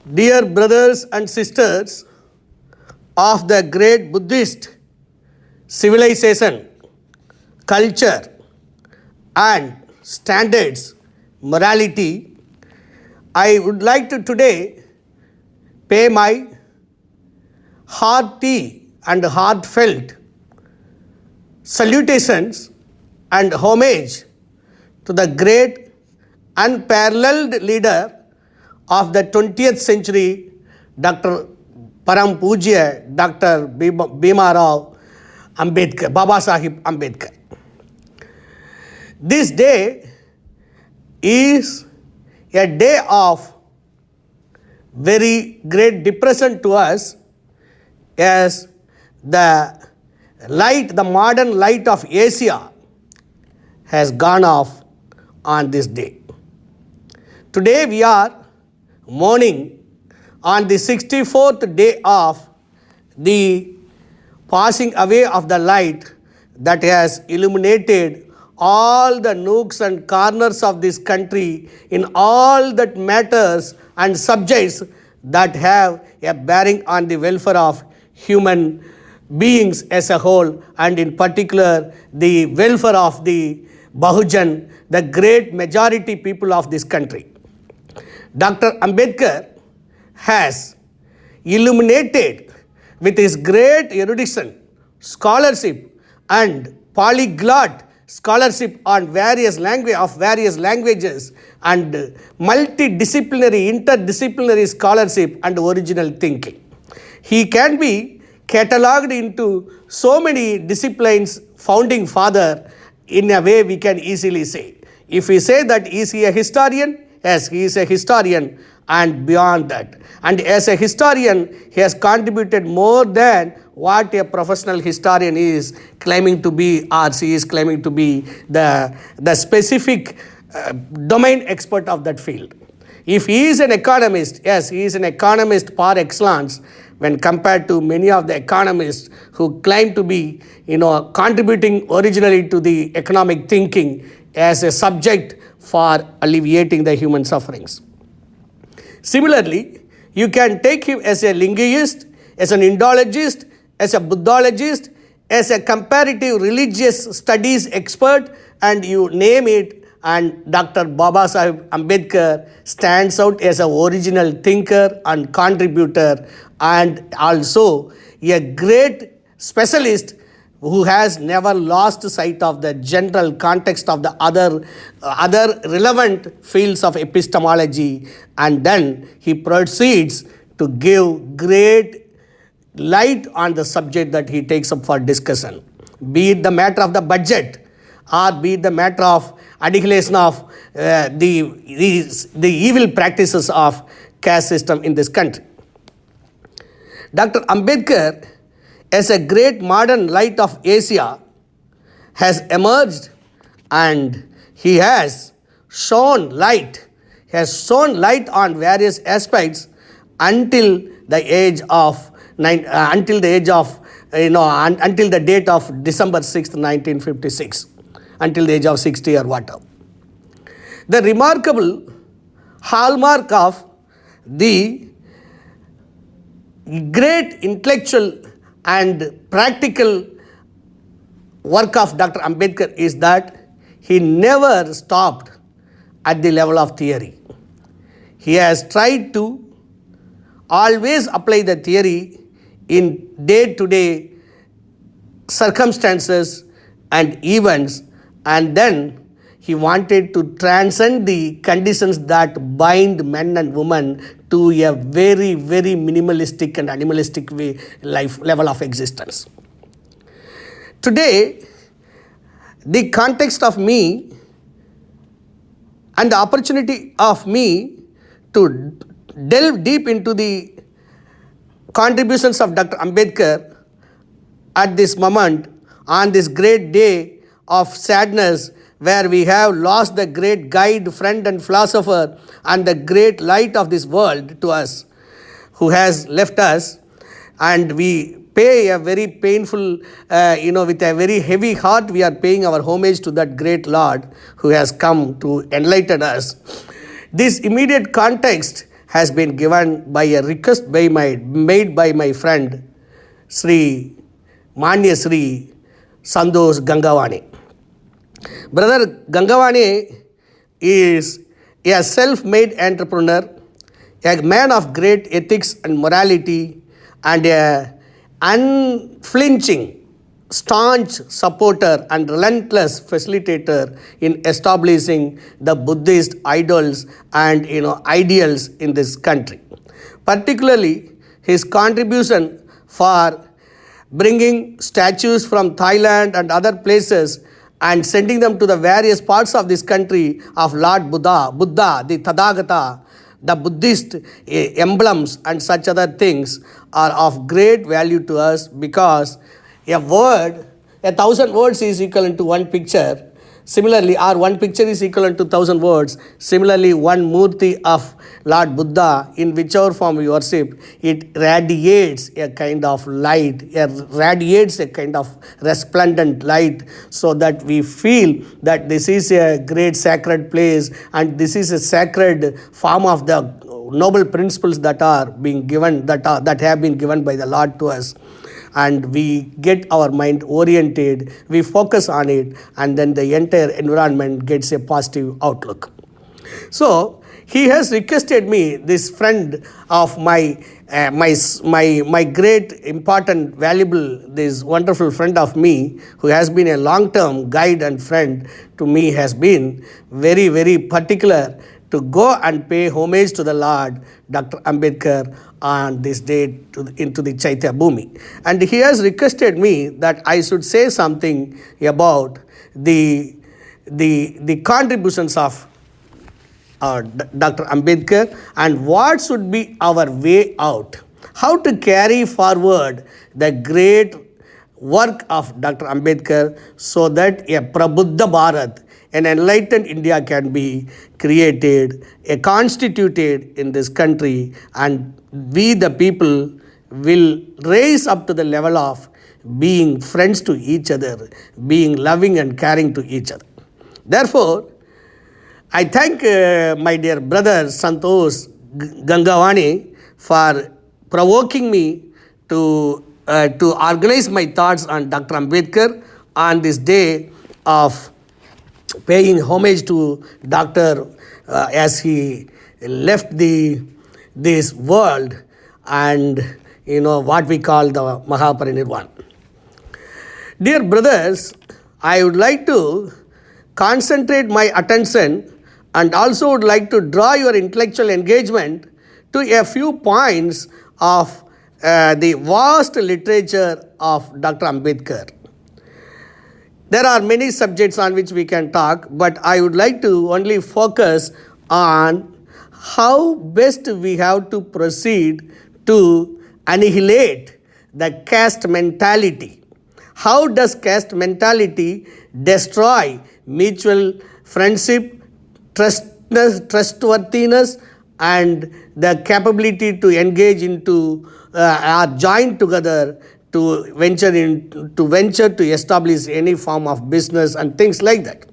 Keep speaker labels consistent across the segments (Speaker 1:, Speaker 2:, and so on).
Speaker 1: Dear brothers and sisters of the great Buddhist civilization, culture, and standards, morality, I would like to today pay my hearty and heartfelt salutations and homage to the great unparalleled leader of the 20th century, Dr. Param Pujya Dr. Bhimarao Ambedkar, Baba Sahib Ambedkar. This day is a day of very great depression to us, as the light, the modern light of Asia has gone off on this day. Today we are mourning on the 64th day of the passing away of the light that has illuminated all the nooks and corners of this country in all that matters and subjects that have a bearing on the welfare of human beings as a whole, and in particular the welfare of the Bahujan, the great majority people of this country. Dr. Ambedkar has illuminated with his great erudition, scholarship, and polyglot scholarship on various languages and multidisciplinary, interdisciplinary scholarship and original thinking. He can be catalogued into so many disciplines, founding father, in a way we can easily say. If we say that is he a historian? Yes, he is a historian, and beyond that. And as a historian, he has contributed more than what a professional historian is claiming to be, or she is claiming to be the specific domain expert of that field. If he is an economist, yes, he is an economist par excellence when compared to many of the economists who claim to be, contributing originally to the economic thinking as a subject for alleviating the human sufferings. Similarly, you can take him as a linguist, as an Indologist, as a Buddhologist, as a comparative religious studies expert, and you name it, and Dr. Baba Sahib Ambedkar stands out as an original thinker and contributor, and also a great specialist who has never lost sight of the general context of the other relevant fields of epistemology, and then he proceeds to give great light on the subject that he takes up for discussion, be it the matter of the budget or be it the matter of annihilation of the evil practices of caste system in this country. Dr. Ambedkar, as a great modern light of Asia, has emerged, and he has shown light on various aspects until the date of December 6th, 1956, until the age of 60 or whatever. The remarkable hallmark of the great intellectual and practical work of Dr. Ambedkar is that he never stopped at the level of theory. He has tried to always apply the theory in day-to-day circumstances and events, and then he wanted to transcend the conditions that bind men and women to a very, very minimalistic and animalistic level of existence. Today, the context of me and the opportunity of me to delve deep into the contributions of Dr. Ambedkar at this moment, on this great day of sadness, where we have lost the great guide, friend and philosopher and the great light of this world to us, who has left us, and we pay a very painful, with a very heavy heart, we are paying our homage to that great Lord who has come to enlighten us. This immediate context has been given by a request made by my friend Sri Manya Sri Santosh Gangavani. Brother Gangavani is a self-made entrepreneur, a man of great ethics and morality, and a unflinching, staunch supporter and relentless facilitator in establishing the Buddhist idols and ideals in this country. Particularly, his contribution for bringing statues from Thailand and other places and sending them to the various parts of this country of Lord Buddha, the Tathagata, the Buddhist emblems and such other things are of great value to us, because a 1,000 words is equivalent to one picture. Similarly, or one picture is equivalent to 1,000 words. Similarly, one murti of Lord Buddha, in whichever form you worship, it radiates a kind of light, radiates a kind of resplendent light, so that we feel that this is a great sacred place and this is a sacred form of the noble principles that are being given, that have been given by the Lord to us. And we get our mind oriented, we focus on it, and then the entire environment gets a positive outlook. So he has requested me, this friend of my great, important, valuable, this wonderful friend of me, who has been a long-term guide and friend to me, has been very, very particular to go and pay homage to the Lord Dr. Ambedkar on this day into the Chaitya Bhumi. And he has requested me that I should say something about the contributions of Dr. Ambedkar and what should be our way out, how to carry forward the great work of Dr. Ambedkar, so that a Prabuddha Bharat, an enlightened India, can be created, constituted in this country, and we the people will raise up to the level of being friends to each other, being loving and caring to each other. Therefore, I thank my dear brother Santosh Gangavani for provoking me to organize my thoughts on Dr. Ambedkar on this day of paying homage to Doctor as he left this world, and what we call the Mahaparinirvan. Dear brothers, I would like to concentrate my attention and also would like to draw your intellectual engagement to a few points of the vast literature of Dr. Ambedkar. There are many subjects on which we can talk, but I would like to only focus on how best we have to proceed to annihilate the caste mentality. How does caste mentality destroy mutual friendship, trustworthiness, and the capability to engage into or join together to venture to establish any form of business and things like that.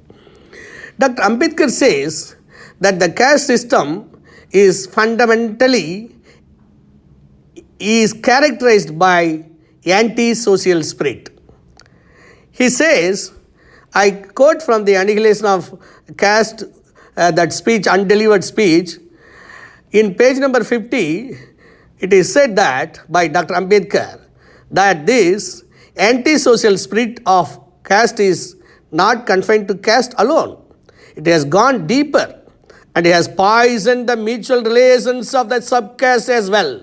Speaker 1: Dr. Ambedkar says that the caste system is fundamentally characterized by anti-social spirit. He says, I quote from the Annihilation of Caste, that speech, undelivered speech, in page number 50, it is said that by Dr. Ambedkar, that this anti-social spirit of caste is not confined to caste alone. It has gone deeper and has poisoned the mutual relations of the subcaste as well.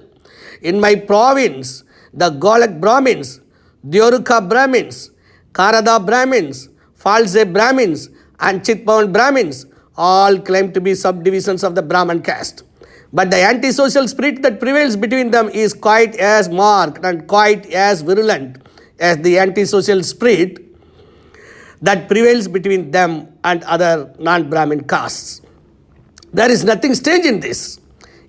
Speaker 1: In my province, the Golak Brahmins, Dyoruka Brahmins, Karada Brahmins, False Brahmins, and Chitpavan Brahmins all claim to be subdivisions of the Brahman caste. But the antisocial spirit that prevails between them is quite as marked and quite as virulent as the antisocial spirit that prevails between them and other non-Brahmin castes. There is nothing strange in this.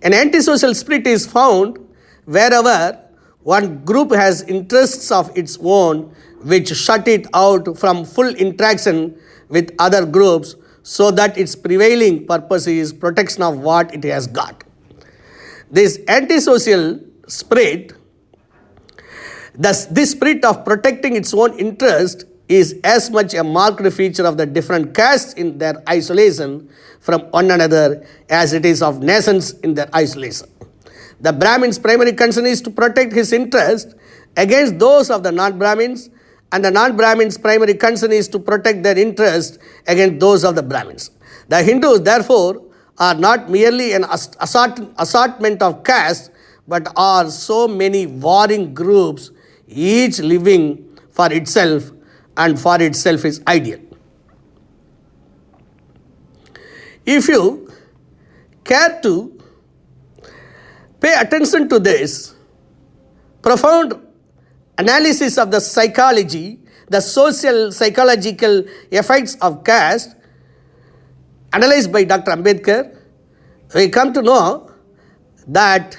Speaker 1: An antisocial spirit is found wherever one group has interests of its own which shut it out from full interaction with other groups, so that its prevailing purpose is protection of what it has got. This antisocial spirit, this spirit of protecting its own interest, is as much a marked feature of the different castes in their isolation from one another as it is of nations in their isolation. The Brahmin's primary concern is to protect his interest against those of the non-Brahmins, and the non-Brahmins' primary concern is to protect their interest against those of the Brahmins. The Hindus, therefore, are not merely an assortment of castes, but are so many warring groups, each living for itself, and for itself is ideal. If you care to pay attention to this profound analysis of the psychology, the social psychological effects of caste, analyzed by Dr. Ambedkar, we come to know that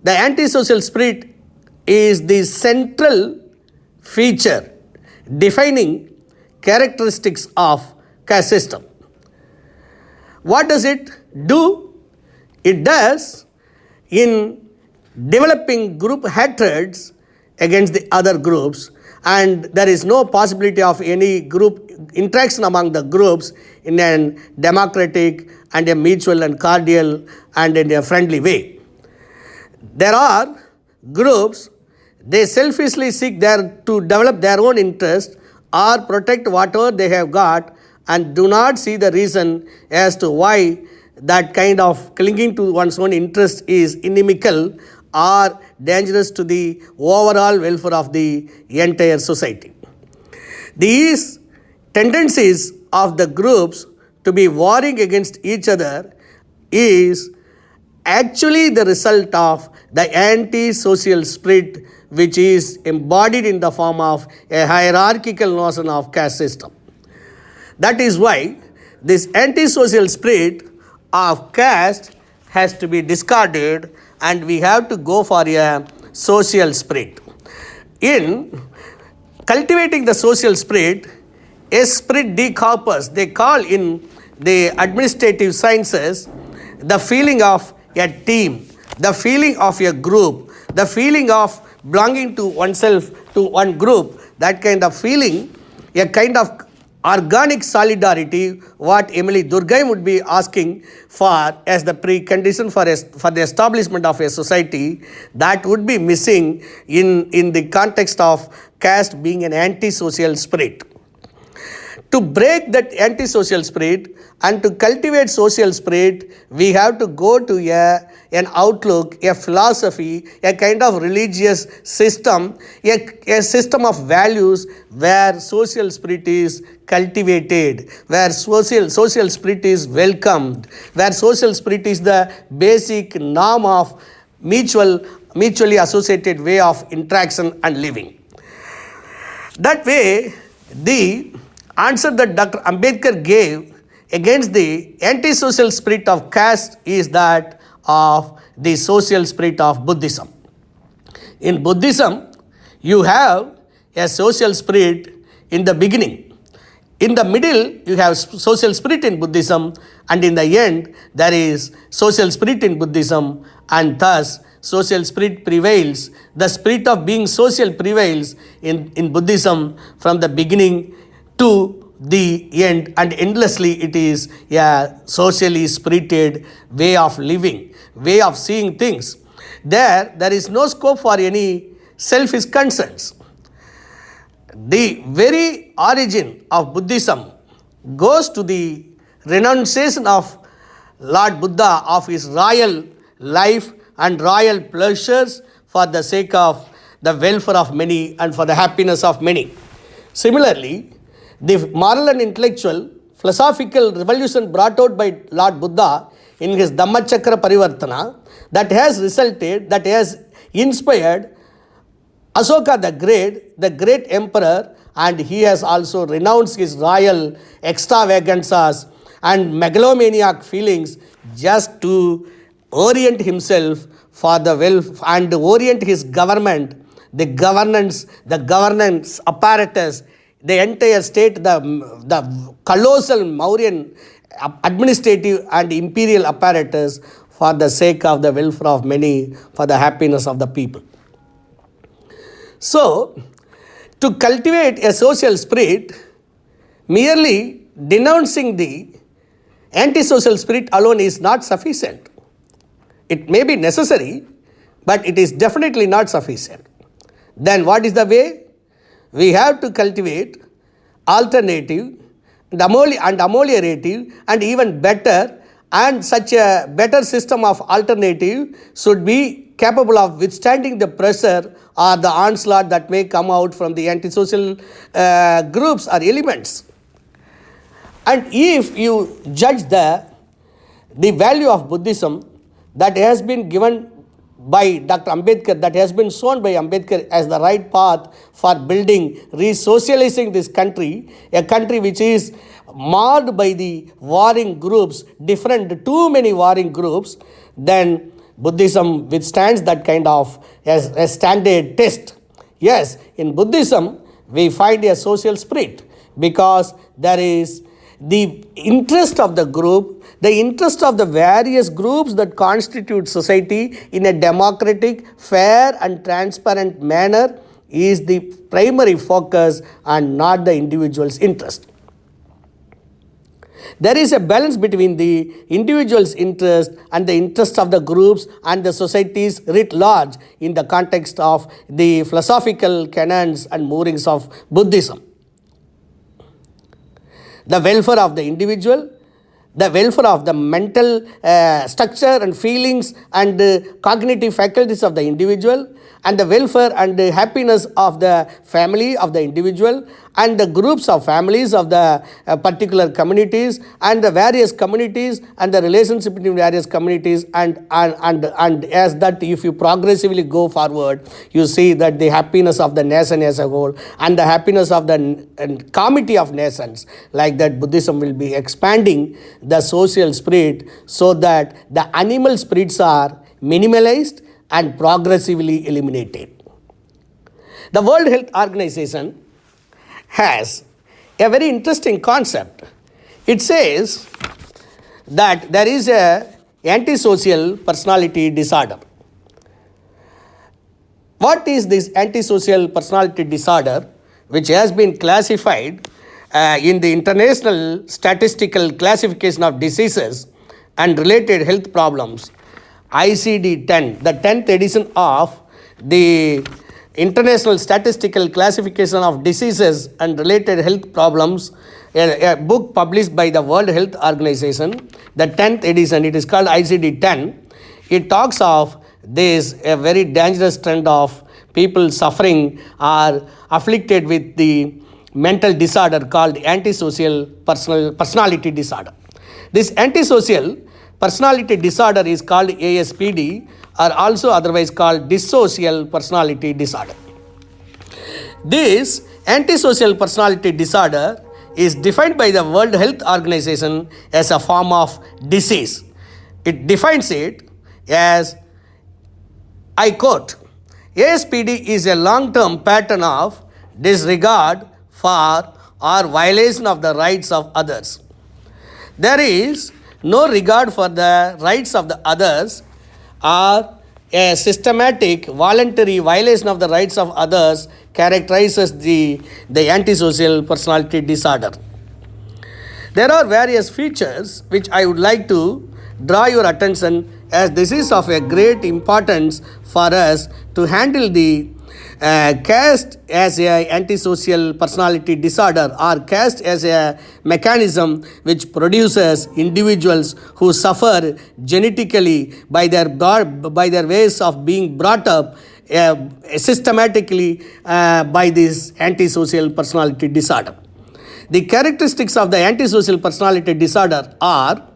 Speaker 1: the antisocial spirit is the central feature defining characteristics of caste system. What does it do? It does in developing group hatreds against the other groups, and there is no possibility of any group interaction among the groups in a democratic and a mutual and cordial and in a friendly way. There are groups, they selfishly seek to develop their own interest or protect whatever they have got, and do not see the reason as to why that kind of clinging to one's own interest is inimical or dangerous to the overall welfare of the entire society. These tendencies of the groups to be warring against each other is actually the result of the anti-social spirit, which is embodied in the form of a hierarchical notion of caste system. That is why this anti-social spirit of caste has to be discarded, and we have to go for a social spirit. In cultivating the social spirit, esprit de corpus, they call in the administrative sciences the feeling of a team, the feeling of a group, the feeling of belonging to oneself to one group, that kind of feeling, a kind of organic solidarity, what Emily Durkheim would be asking for as the precondition for the establishment of a society, that would be missing in the context of caste being an antisocial spirit. To break that antisocial spirit and to cultivate social spirit, we have to go to an outlook, a philosophy, a kind of religious system, a system of values where social spirit is cultivated, where social spirit is welcomed, where social spirit is the basic norm of mutually associated way of interaction and living. That way, the answer that Dr. Ambedkar gave against the antisocial spirit of caste is that of the social spirit of Buddhism. In Buddhism, you have a social spirit in the beginning. In the middle, you have social spirit in Buddhism, and in the end, there is social spirit in Buddhism, and thus social spirit prevails. The spirit of being social prevails in Buddhism from the beginning to the end, and endlessly it is a socially spirited way of living, way of seeing things. There is no scope for any selfish concerns. The very origin of Buddhism goes to the renunciation of Lord Buddha of his royal life and royal pleasures for the sake of the welfare of many and for the happiness of many. Similarly, the moral and intellectual philosophical revolution brought out by Lord Buddha in his Dhammachakra Parivartana, that has inspired Asoka the great emperor, and he has also renounced his royal extravaganzas and megalomaniac feelings just to orient himself for the wealth and orient his government, the governance apparatus, the entire state, the colossal Mauryan administrative and imperial apparatus for the sake of the welfare of many, for the happiness of the people. So, to cultivate a social spirit, merely denouncing the antisocial spirit alone is not sufficient. It may be necessary, but it is definitely not sufficient. Then what is the way? We have to cultivate alternative and ameliorative and even better, and such a better system of alternative should be capable of withstanding the pressure or the onslaught that may come out from the antisocial groups or elements. And if you judge the value of Buddhism that has been given by Dr. Ambedkar, that has been shown by Ambedkar as the right path for building, re-socializing this country, a country which is marred by the warring groups, too many warring groups, then Buddhism withstands that kind of a standard test. Yes, in Buddhism, we find a social spirit because there is the interest of the group, the interest of the various groups that constitute society in a democratic, fair and transparent manner is the primary focus and not the individual's interest. There is a balance between the individual's interest and the interest of the groups and the societies writ large in the context of the philosophical canons and moorings of Buddhism. The welfare of the individual, the welfare of the mental structure and feelings and cognitive faculties of the individual, and the welfare and happiness of the family of the individual and the groups of families of the particular communities and the various communities and the relationship between various communities and as that if you progressively go forward, you see that the happiness of the nation as a whole and the happiness of the comity of nations, like that Buddhism will be expanding the social spirit so that the animal spirits are minimalized and progressively eliminated. The World Health Organization has a very interesting concept. It says that there is a antisocial personality disorder. What is this antisocial personality disorder, which has been classified in the International Statistical Classification of Diseases and Related Health Problems, ICD-10, the 10th edition of the International Statistical Classification of Diseases and Related Health Problems, a book published by the World Health Organization, the 10th edition, it is called ICD-10. It talks of this, a very dangerous trend of people suffering or afflicted with the mental disorder called antisocial personality disorder. This antisocial personality disorder is called ASPD, or also otherwise called dissocial personality disorder. This antisocial personality disorder is defined by the World Health Organization as a form of disease. It defines it as, I quote, ASPD is a long-term pattern of disregard for or violation of the rights of others. There is no regard for the rights of the others or a systematic voluntary violation of the rights of others characterizes the antisocial personality disorder. There are various features which I would like to draw your attention, as this is of a great importance for us to handle the caste as a antisocial personality disorder, or caste as a mechanism which produces individuals who suffer genetically by their ways of being brought up systematically by this antisocial personality disorder. The characteristics of the antisocial personality disorder are,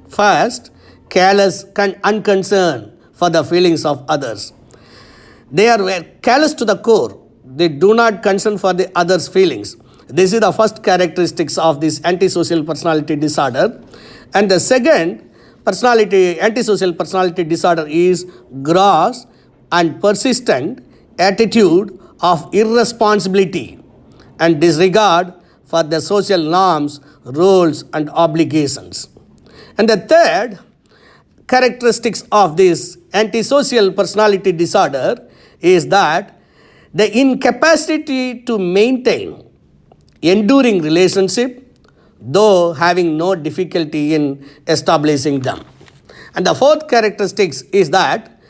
Speaker 1: first, callous unconcern for the feelings of others. They are callous to the core. They do not concern for the others' feelings. This is the first characteristics of this antisocial personality disorder. And the second antisocial personality disorder is gross and persistent attitude of irresponsibility and disregard for the social norms, roles and obligations. And the third characteristics of this antisocial personality disorder is that the incapacity to maintain enduring relationship, though having no difficulty in establishing them. And the fourth characteristic is that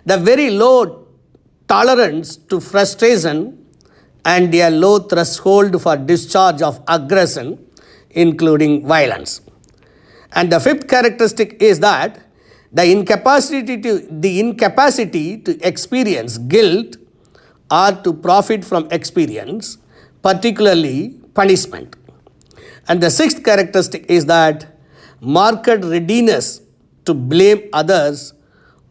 Speaker 1: the very low tolerance to frustration and a low threshold for discharge of aggression, including violence. And the fifth characteristic is that the incapacity to experience guilt or to profit from experience, particularly punishment. And the sixth characteristic is that marked readiness to blame others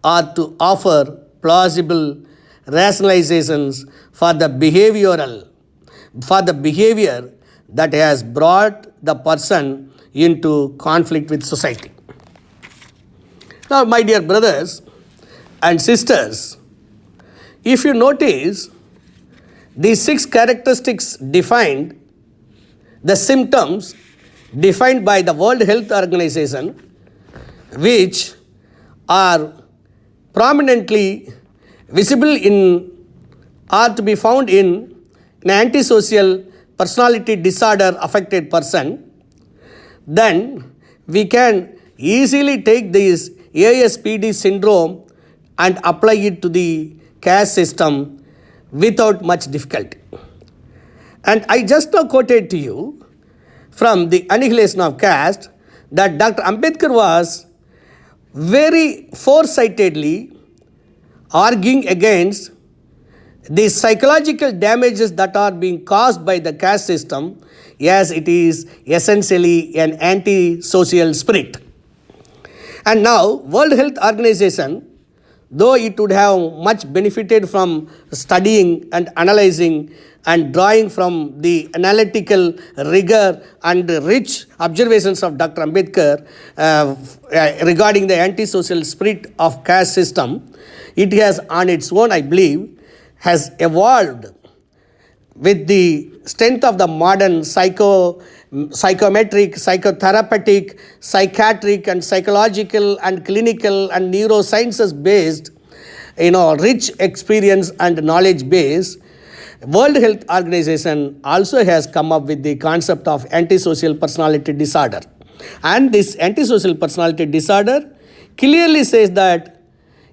Speaker 1: or to offer plausible rationalizations for the behavior that has brought the person into conflict with society. Now, my dear brothers and sisters, if you notice, these 6 characteristics defined the symptoms defined by the World Health Organization, which are prominently visible in or to be found in an antisocial personality disorder affected person, then we can easily take this ASPD syndrome and apply it to the caste system without much difficulty. And I just now quoted to you from the Annihilation of Caste that Dr. Ambedkar was very foresightedly arguing against the psychological damages that are being caused by the caste system, as it is essentially an anti-social spirit. And now, World Health Organization, though it would have much benefited from studying and analyzing and drawing from the analytical rigor and rich observations of Dr. Ambedkar regarding the antisocial spirit of caste system, it has on its own, I believe, has evolved with the strength of the modern psychometric, psychotherapeutic, psychiatric and psychological and clinical and neurosciences based, rich experience and knowledge base. World Health Organization also has come up with the concept of antisocial personality disorder. And this antisocial personality disorder clearly says that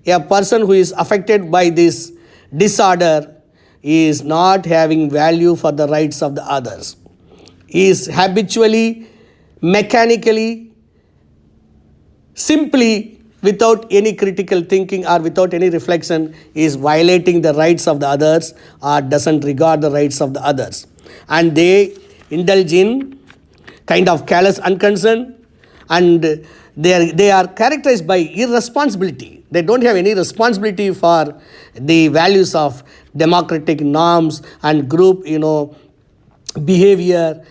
Speaker 1: a person who is affected by this disorder is not having value for the rights of the others. He is habitually, mechanically, simply without any critical thinking or without any reflection is violating the rights of the others or doesn't regard the rights of the others. And they indulge in kind of callous unconcern, and they are characterized by irresponsibility. They don't have any responsibility for the values of democratic norms and group, behavior.